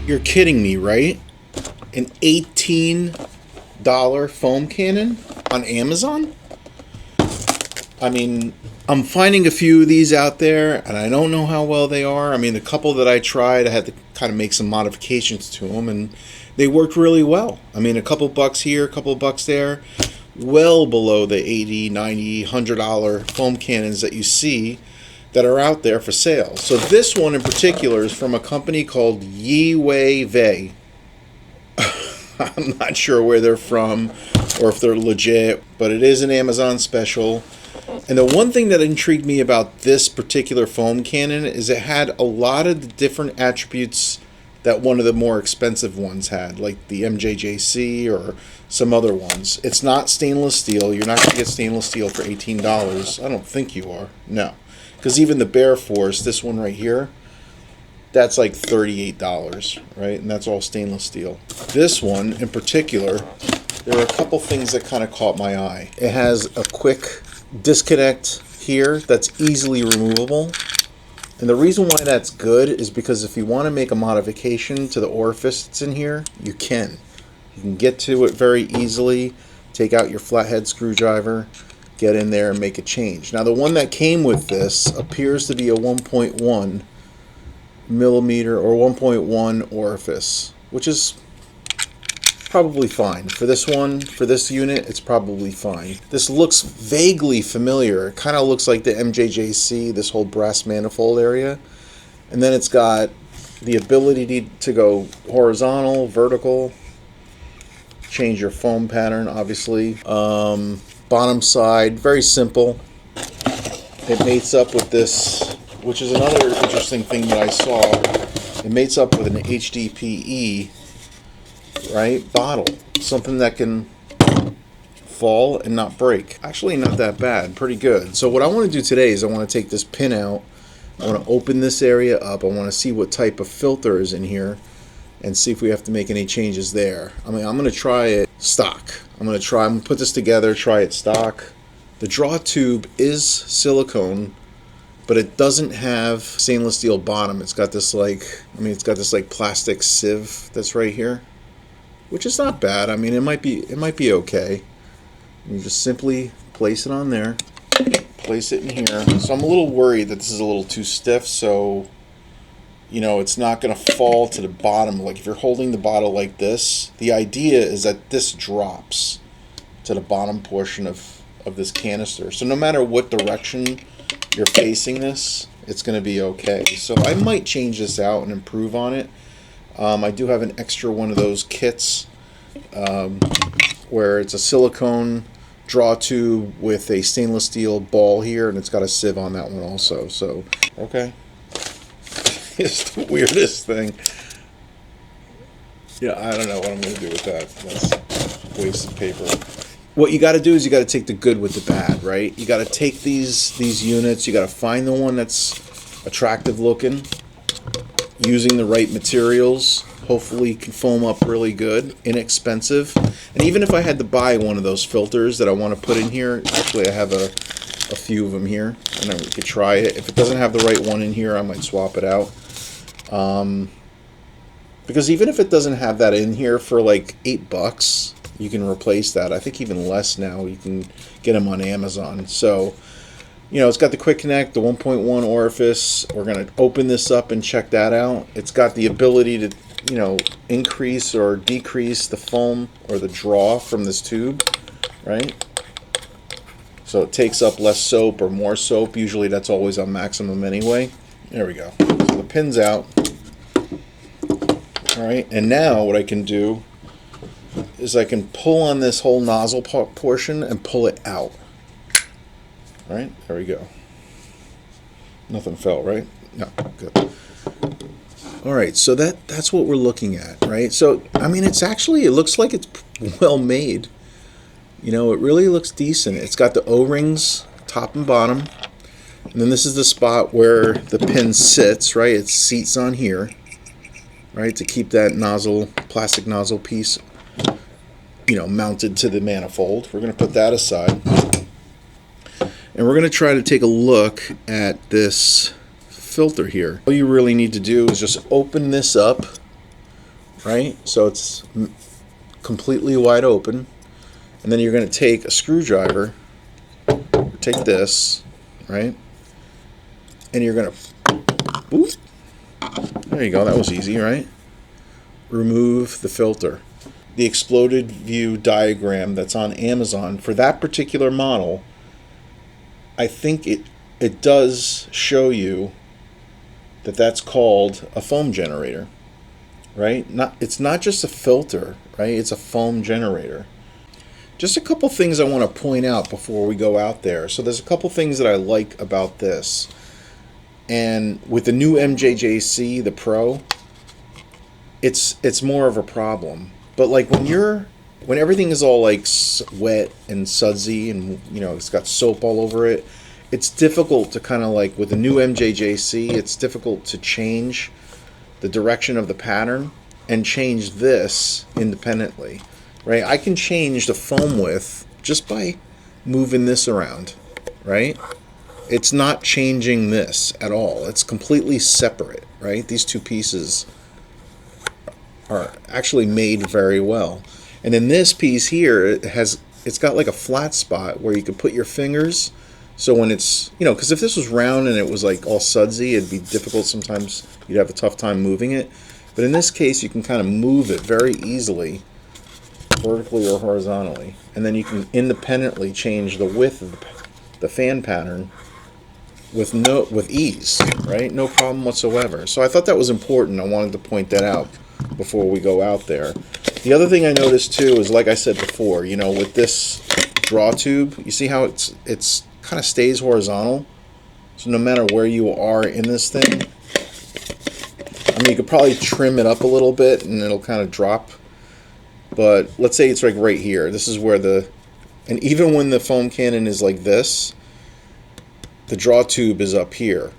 You're kidding me, right? An $18 Foamcannon on Amazon? I mean, I'm finding a few of these out there, and I don't know how well they are. I mean, the couple that I tried, I had to kind of make some modifications to them, and they worked really well. I mean, a couple bucks here, a couple bucks there, well below the $80, $90, $100 Foamcannons that you see that are out there for sale. So this one in particular is from a company called Vei. I'm not sure where they're from or if they're legit, but it is an Amazon special. And the one thing that intrigued me about this particular Foamcannon is it had a lot of the different attributes that one of the more expensive ones had, like the MJJC or some other ones. It's not stainless steel. You're not going to get stainless steel for $18. I don't think you are. No. Because even the Bear Force, this one right here, that's like $38, right? And that's all stainless steel. This one in particular, there are a couple things that kind of caught my eye. It has a quick disconnect here that's easily removable. And the reason why that's good is because if you want to make a modification to the orifice that's in here, you can. You can get to it very easily, take out your flathead screwdriver, get in there and make a change. Now the one that came with this appears to be a 1.1 millimeter or 1.1 orifice, which is probably fine. For this one, for this unit, it's probably fine. This looks vaguely familiar. It kind of looks like the MJJC, this whole brass manifold area. And then it's got the ability to go horizontal, vertical, change your foam pattern, obviously. Bottom side, very simple. It mates up with this, which is another interesting thing that I saw. It mates up with an HDPE, right, bottle. Something that can fall and not break. Actually, not that bad. Pretty good. So what I want to do today is I want to take this pin out. I want to open this area up. I want to see what type of filter is in here and see if we have to make any changes there. I mean, I'm going to try it stock. I'm going to put this together, try it stock. The draw tube is silicone, but it doesn't have stainless steel bottom. It's got this it's got this plastic sieve that's right here, which is not bad. I mean, it might be okay. You just simply place it on there, place it in here. So I'm a little worried that this is a little too stiff, so you know, it's not going to fall to the bottom. Like if you're holding the bottle like this, the idea is that this drops to the bottom portion of this canister. So no matter what direction you're facing this, it's going to be okay. So I might change this out and improve on it. I do have an extra one of those kits where it's a silicone draw tube with a stainless steel ball here, and it's got a sieve on that one also. So, okay. It's the weirdest thing. Yeah, I don't know what I'm going to do with that. That's a waste of paper. What you got to do is you got to take the good with the bad, right? You got to take these units. You got to find the one that's attractive looking, using the right materials. Hopefully, can foam up really good, inexpensive. And even if I had to buy one of those filters that I want to put in here, actually I have a few of them here, and we could try it. If it doesn't have the right one in here, I might swap it out. Because even if it doesn't have that in here for like $8, you can replace that. I think even less now. You can get them on Amazon. So, you know, it's got the quick connect, the 1.1 orifice. We're going to open this up and check that out. It's got the ability to, you know, increase or decrease the foam or the draw from this tube, right? So it takes up less soap or more soap. Usually that's always on maximum anyway. There we go. So the pin's out. All right, and now what I can do is I can pull on this whole nozzle portion and pull it out. All right, there we go. Nothing fell, right? No, good. All right, so that's what we're looking at, right? So, I mean, it looks like it's well made. You know, it really looks decent. It's got the O-rings, top and bottom. And then this is the spot where the pin sits, right? It seats on here, right? To keep that nozzle, plastic nozzle piece, you know, mounted to the manifold. We're going to put that aside. And we're going to try to take a look at this filter here. All you really need to do is just open this up right? So it's completely wide open. And then you're going to take a screwdriver, take this, right? And you're going to, whoop, there you go, that was easy, right? Remove the filter. The exploded view diagram that's on Amazon for that particular model, I think it does show you that that's called a foam generator, right? It's not just a filter, right? It's a foam generator. Just a couple things I want to point out before we go out there. So there's a couple things that I like about this. And with the new MJJC, the Pro, it's more of a problem. But like when everything is all like wet and sudsy and it's got soap all over it, it's difficult to kind of like with the new MJJC, it's difficult to change the direction of the pattern and change this independently, right? I can change the foam width just by moving this around, right? It's not changing this at all. It's completely separate, right? These two pieces are actually made very well. And then this piece here, it's got like a flat spot where you can put your fingers. So when it's, because if this was round and it was like all sudsy, it'd be difficult sometimes. You'd have a tough time moving it. But in this case, you can kind of move it very easily, vertically or horizontally. And then you can independently change the width of the fan pattern with ease, right? No problem whatsoever. So I thought that was important. I wanted to point that out before we go out there. The other thing I noticed too is, like I said before, with this draw tube, you see how it's kind of stays horizontal. So no matter where you are in this thing, I mean, you could probably trim it up a little bit and it'll kind of drop. But let's say it's like right here. This is where and even when the Foamcannon is like this, the draw tube is up here.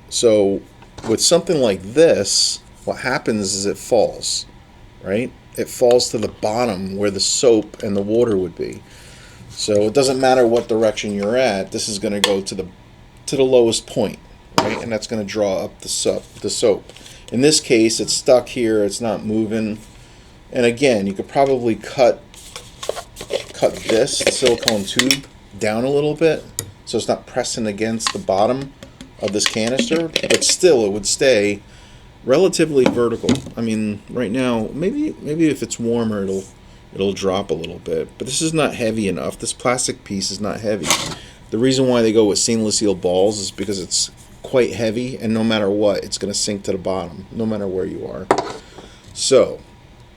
So with something like this, what happens is it falls, right? It falls to the bottom where the soap and the water would be. So it doesn't matter what direction you're at, this is going to go to the lowest point, right? And that's going to draw up the soap. In this case, it's stuck here, it's not moving. And again, you could probably cut this silicone tube down a little bit so it's not pressing against the bottom of this canister, but still it would stay relatively vertical. I mean, right now, maybe if it's warmer, it'll drop a little bit. But this is not heavy enough. This plastic piece is not heavy. The reason why they go with stainless steel balls is because it's quite heavy, and no matter what, it's going to sink to the bottom, no matter where you are. So,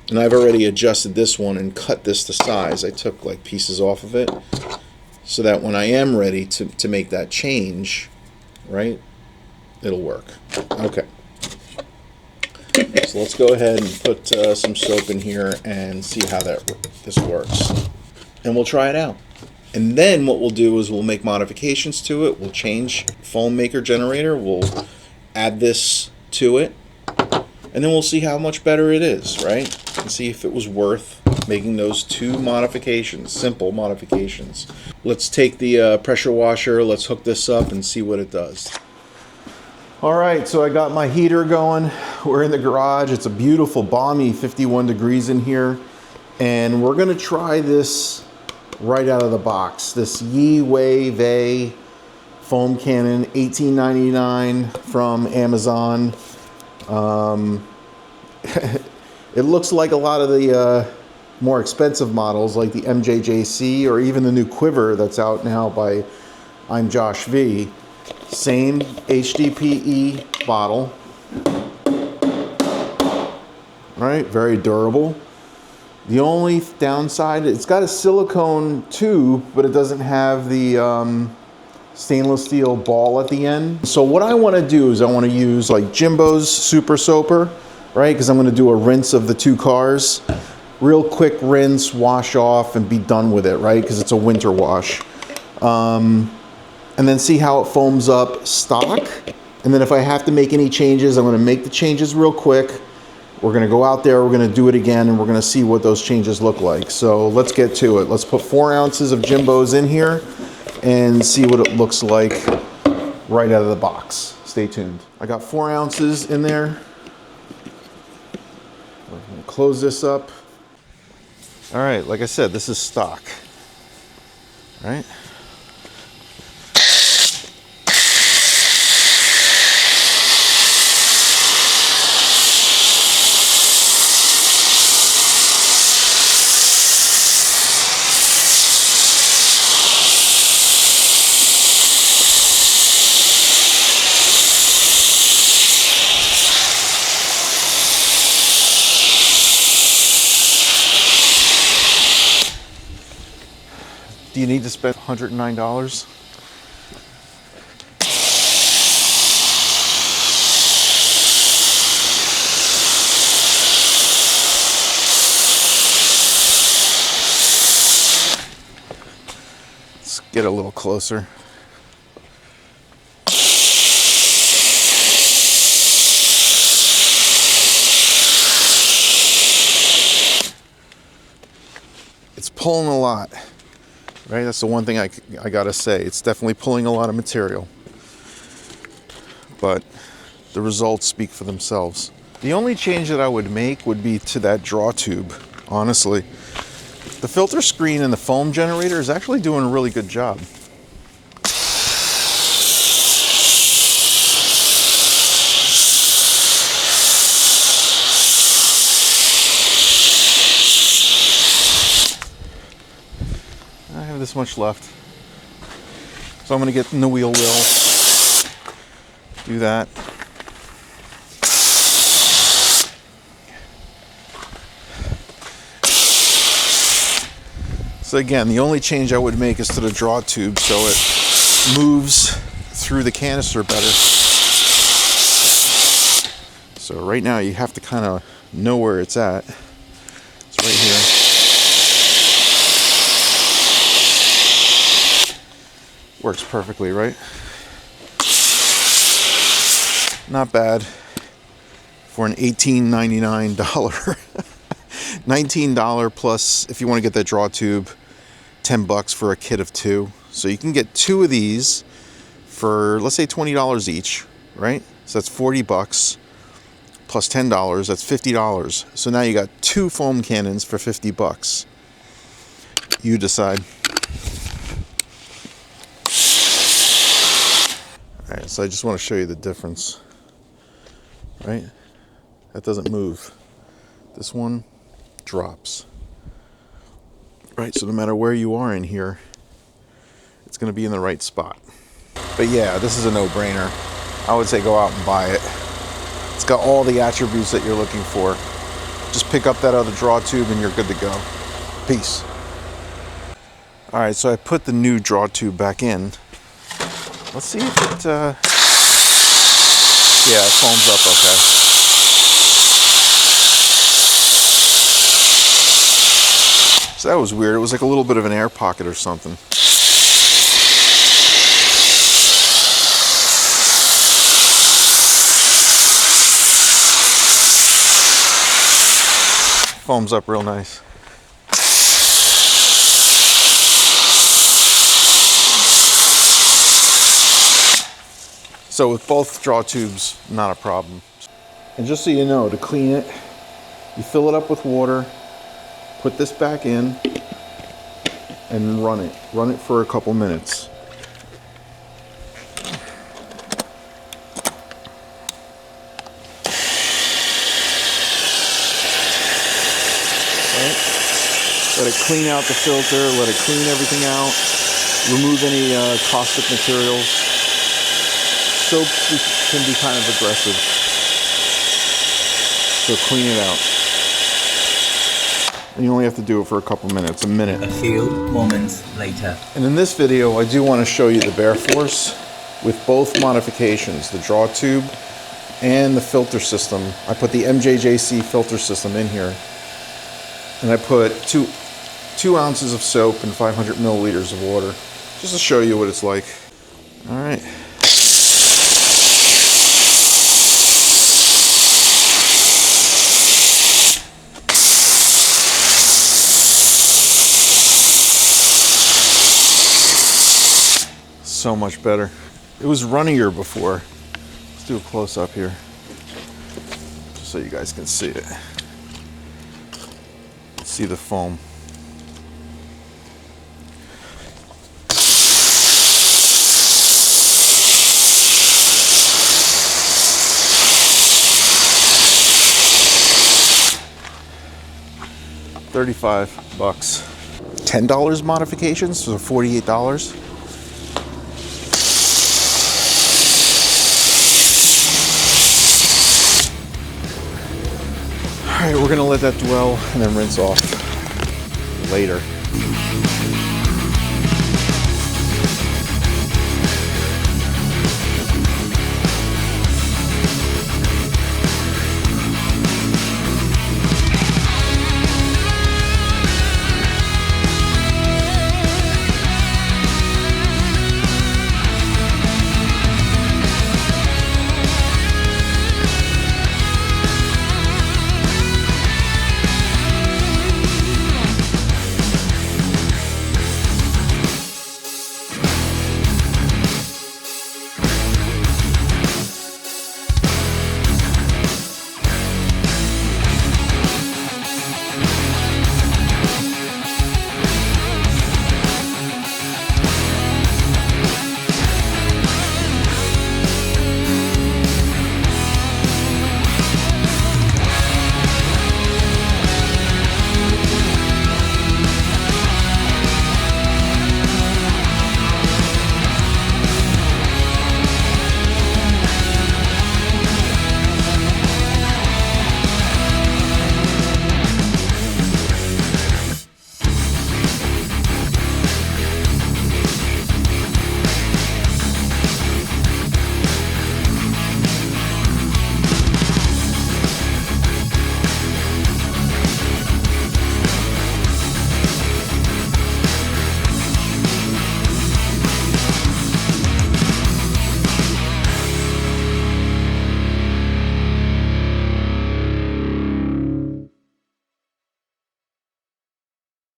and I've already adjusted this one and cut this to size. I took like pieces off of it so that when I am ready to make that change, right, it'll work. Okay. So let's go ahead and put some soap in here and see how this works. And we'll try it out. And then what we'll do is we'll make modifications to it. We'll change foam maker generator. We'll add this to it. And then we'll see how much better it is, right? And see if it was worth making those two modifications, simple modifications. Let's take the pressure washer. Let's hook this up and see what it does. All right, so I got my heater going. We're in the garage. It's a beautiful, balmy 51 degrees in here. And we're gonna try this right out of the box. This Yi Wei Wei Foamcannon, $18.99 from Amazon. It looks like a lot of the more expensive models like the MJJC or even the new Quiver that's out now by I'm Josh V. Same HDPE bottle. All right, very durable. The only downside, it's got a silicone tube, but it doesn't have the stainless steel ball at the end. So what I want to do is I want to use like Jimbo's Super Soaper, right? Because I'm going to do a rinse of the two cars. Real quick rinse, wash off, and be done with it, right? Because it's a winter wash. And then see how it foams up stock. And then if I have to make any changes, I'm going to make the changes real quick. We're going to go out there, we're going to do it again, and we're going to see what those changes look like. So let's get to it. Let's put 4 ounces of Jimbo's in here and see what it looks like right out of the box. Stay tuned. I got 4 ounces in there. close this up. All right, like I said, this is stock, right? Do you need to spend $109? Let's get a little closer. It's pulling a lot. Right, that's the one thing I gotta say. It's definitely pulling a lot of material, but the results speak for themselves. The only change that I would make would be to that draw tube, honestly. The filter screen and the foam generator is actually doing a really good job. This much left, so I'm going to get in the wheel well, do that. So again, the only change I would make is to the draw tube so it moves through the canister better. So right now you have to kind of know where it's at. It's right here. Works perfectly, right? Not bad for an $18.99. $19 plus, if you want to get that draw tube, $10 for a kit of 2. So you can get 2 of these for, let's say, $20 each, right? So that's $40 plus $10, that's $50. So now you got 2 foam cannons for $50. You decide. Alright, so I just want to show you the difference, right? That doesn't move. This one drops. Right, so no matter where you are in here, it's going to be in the right spot. But yeah, this is a no-brainer. I would say go out and buy it. It's got all the attributes that you're looking for. Just pick up that other draw tube and you're good to go. Peace. Alright, so I put the new draw tube back in. Let's see if it, yeah, it foams up okay. So that was weird. It was like a little bit of an air pocket or something. Foams up real nice. So with both draw tubes, not a problem. And just so you know, to clean it, you fill it up with water, put this back in, and run it. Run it for a couple minutes. Right? Let it clean out the filter, let it clean everything out, remove any caustic materials. Soap can be kind of aggressive, so clean it out. And you only have to do it for a couple minutes, a minute. A few moments later. And in this video, I do want to show you the Bear Force with both modifications, the draw tube and the filter system. I put the MJJC filter system in here, and I put two ounces of soap and 500 milliliters of water, just to show you what it's like. All right. So much better. It was runnier before. Let's do a close up here, just so you guys can see it. See the foam. $35. $10 modifications, so $48. All right, we're gonna let that dwell and then rinse off later.